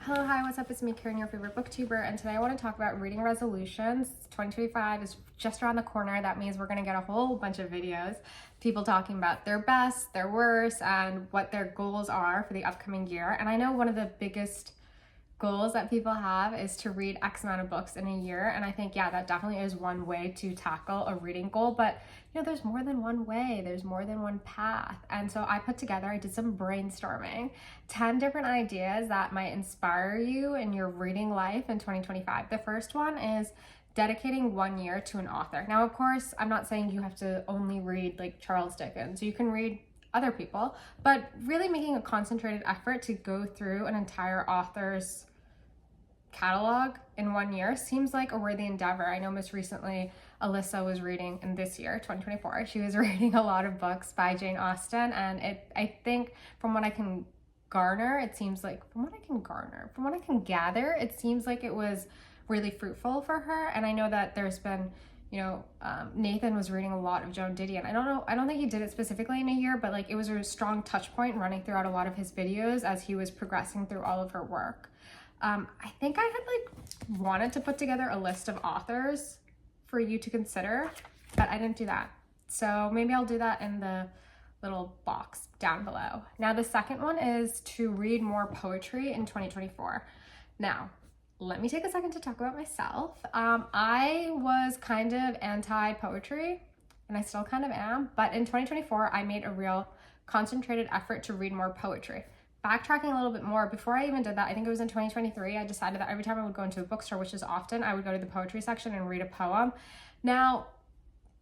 Hello, hi, what's up? It's me, Karen, your favorite booktuber, and today I want to talk about reading resolutions. 2025 is just around the corner. That means we're going to get a whole bunch of videos, people talking about their best, their worst, and what their goals are for the upcoming year. And I know one of the biggest goals that people have is to read X amount of books in a year, and I think, yeah, that definitely is one way to tackle a reading goal, but there's more than one way, there's more than one path. And so I did some brainstorming, 10 different ideas that might inspire you in your reading life in 2025. The first one is dedicating 1 year to an author. Now, of course, I'm not saying you have to only read like Charles Dickens. You can read other people, but really making a concentrated effort to go through an entire author's catalog in 1 year seems like a worthy endeavor. I know most recently Alyssa was reading, in this year 2024, she was reading a lot of books by Jane Austen, and I think from what I can gather, it seems like it was really fruitful for her. And I know that there's been Nathan was reading a lot of Joan Didion. I don't think he did it specifically in a year, but like it was a strong touch point running throughout a lot of his videos as he was progressing through all of her work. I think I had wanted to put together a list of authors for you to consider, but I didn't do that. So maybe I'll do that in the little box down below. Now, the second one is to read more poetry in 2024. Now, let me take a second to talk about myself. I was kind of anti-poetry, and I still kind of am, but in 2024, I made a real concentrated effort to read more poetry. Backtracking a little bit more, before I even did that, I think it was in 2023, I decided that every time I would go into a bookstore, which is often, I would go to the poetry section and read a poem. Now,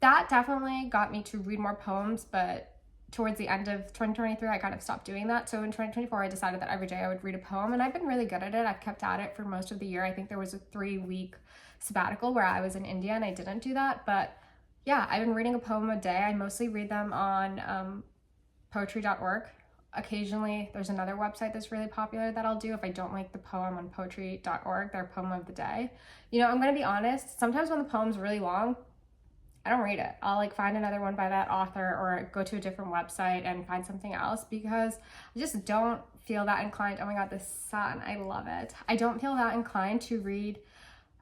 that definitely got me to read more poems, but towards the end of 2023, I kind of stopped doing that. So in 2024, I decided that every day I would read a poem, and I've been really good at it. I've kept at it for most of the year. I think there was a 3-week sabbatical where I was in India and I didn't do that, but yeah, I've been reading a poem a day. I mostly read them on poetry.org. Occasionally, there's another website that's really popular that I'll do if I don't like the poem on poetry.org, their poem of the day. I'm going to be honest, sometimes when the poem's really long, I don't read it. I'll find another one by that author or go to a different website and find something else because I just don't feel that inclined. Oh my God, the sun, I love it. I don't feel that inclined to read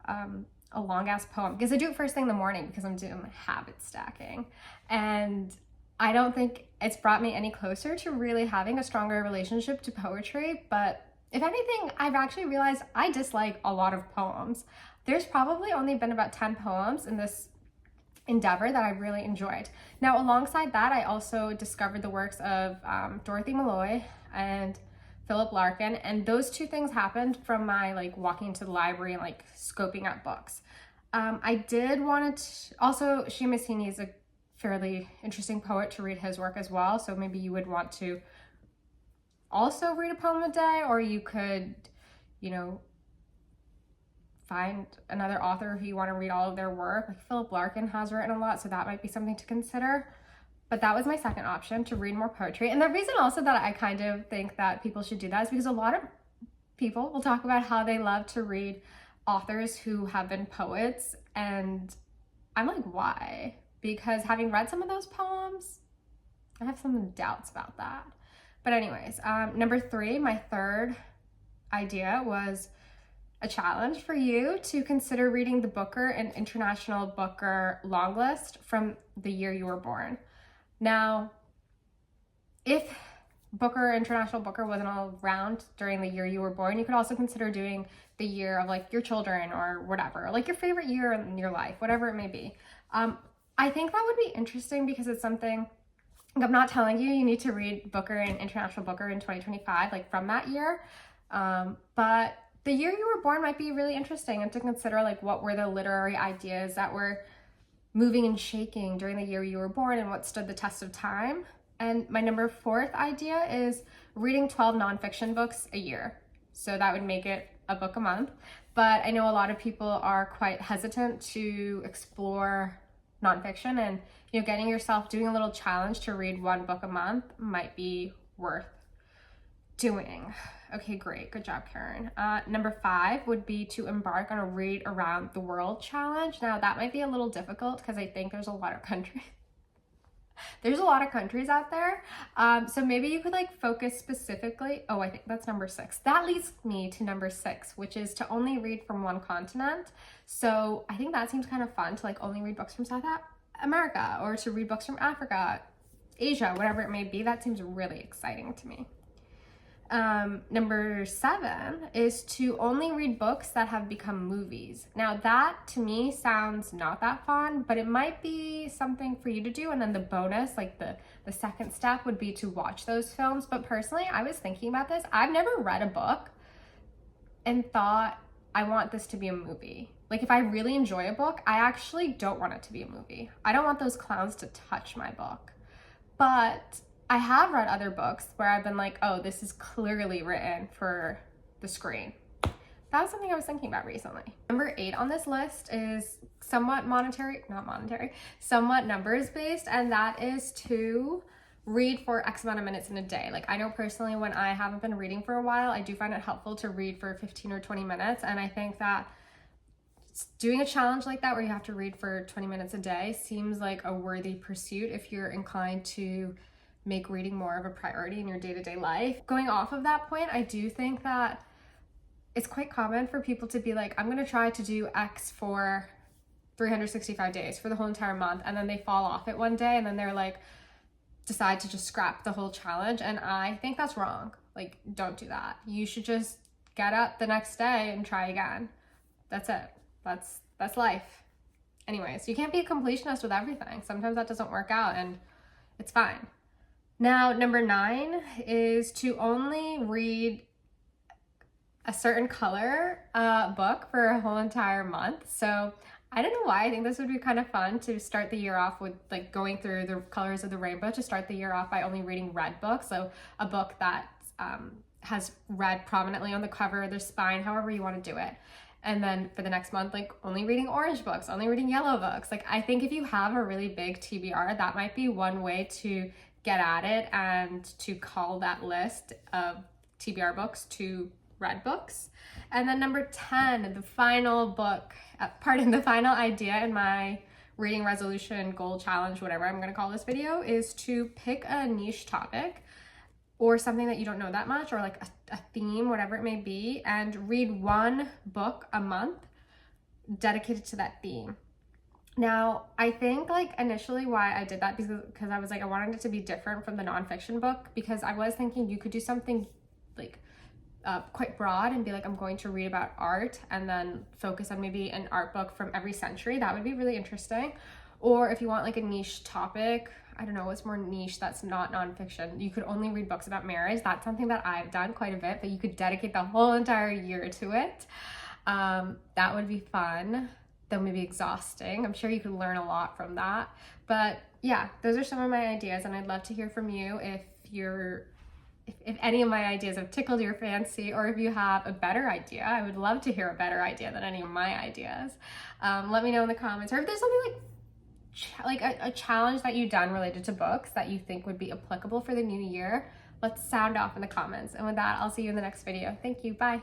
a long ass poem because I do it first thing in the morning because I'm doing habit stacking, and I don't think it's brought me any closer to really having a stronger relationship to poetry. But if anything, I've actually realized I dislike a lot of poems. There's probably only been about 10 poems in this endeavor that I really enjoyed. Now, alongside that, I also discovered the works of Dorothy Molloy and Philip Larkin, and those two things happened from my walking to the library and scoping out books. I did want to also, Seamus Heaney is a fairly interesting poet to read his work as well, so maybe you would want to also read a poem a day, or you could find another author who you want to read all of their work. Philip Larkin has written a lot, so that might be something to consider. But that was my second option, to read more poetry. And the reason also that I kind of think that people should do that is because a lot of people will talk about how they love to read authors who have been poets, and I'm like, why? Because having read some of those poems, I have some doubts about that. But anyways, number 3, my third idea was a challenge for you to consider reading the Booker and International Booker long list from the year you were born. Now, if Booker, International Booker wasn't around during the year you were born, you could also consider doing the year of your children or whatever, your favorite year in your life, whatever it may be. I think that would be interesting because it's something, I'm not telling you need to read Booker and International Booker in 2025, from that year, but the year you were born might be really interesting, and to consider what were the literary ideas that were moving and shaking during the year you were born and what stood the test of time. And my number 4th idea is reading 12 nonfiction books a year. So that would make it a book a month. But I know a lot of people are quite hesitant to explore nonfiction, and getting yourself doing a little challenge to read 1 book a month might be worth doing. Okay, great. Good job, Karen. Number 5 would be to embark on a read around the world challenge. Now, that might be a little difficult because I think there's a lot of countries There's a lot of countries out there. So maybe you could like focus specifically. Oh, I think that's number 6. That leads me to number 6, which is to only read from one continent. So I think that seems kind of fun to like only read books from South America, or to read books from Africa, Asia, whatever it may be. That seems really exciting to me. Number 7 is to only read books that have become movies. Now that to me sounds not that fun, but it might be something for you to do. And then the bonus, like the second step, would be to watch those films. But personally, I was thinking about this. I've never read a book and thought, I want this to be a movie. Like if I really enjoy a book, I actually don't want it to be a movie. I don't want those clowns to touch my book. But I have read other books where I've been like, oh, this is clearly written for the screen. That was something I was thinking about recently. Number 8 on this list is somewhat somewhat numbers based, and that is to read for X amount of minutes in a day. Like I know personally when I haven't been reading for a while, I do find it helpful to read for 15 or 20 minutes. And I think that doing a challenge like that where you have to read for 20 minutes a day seems like a worthy pursuit if you're inclined to make reading more of a priority in your day-to-day life. Going off of that point, I do think that it's quite common for people to be like, I'm gonna try to do X for 365 days for the whole entire month, and then they fall off it one day and then they're like, decide to just scrap the whole challenge. And I think that's wrong. Like, don't do that. You should just get up the next day and try again. That's it. That's life. Anyways, you can't be a completionist with everything. Sometimes that doesn't work out and it's fine. Now, number 9 is to only read a certain color book for a whole entire month. So I don't know why. I think this would be kind of fun to start the year off with like going through the colors of the rainbow, to start the year off by only reading red books. So a book that has red prominently on the cover, the spine, however you want to do it. And then for the next month, like only reading orange books, only reading yellow books. Like I think if you have a really big TBR, that might be one way to get at it and to call that list of TBR books to red books. And then number 10, the final book, the final idea in my reading resolution, goal challenge, whatever I'm gonna call this video, is to pick a niche topic or something that you don't know that much, or like a theme, whatever it may be, and read one book a month dedicated to that theme. Now, I think like initially why I did that because I was like, I wanted it to be different from the nonfiction book, because I was thinking you could do something like quite broad and be like, I'm going to read about art, and then focus on maybe an art book from every century. That would be really interesting. Or if you want like a niche topic, I don't know, what's more niche that's not nonfiction, you could only read books about marriage. That's something that I've done quite a bit, but you could dedicate the whole entire year to it. That would be fun. Though maybe exhausting. I'm sure you could learn a lot from that. But yeah, those are some of my ideas, and I'd love to hear from you if any of my ideas have tickled your fancy, or if you have a better idea. I would love to hear a better idea than any of my ideas. Let me know in the comments, or if there's something like a challenge that you've done related to books that you think would be applicable for the new year. Let's sound off in the comments. And with that, I'll see you in the next video. Thank you. Bye.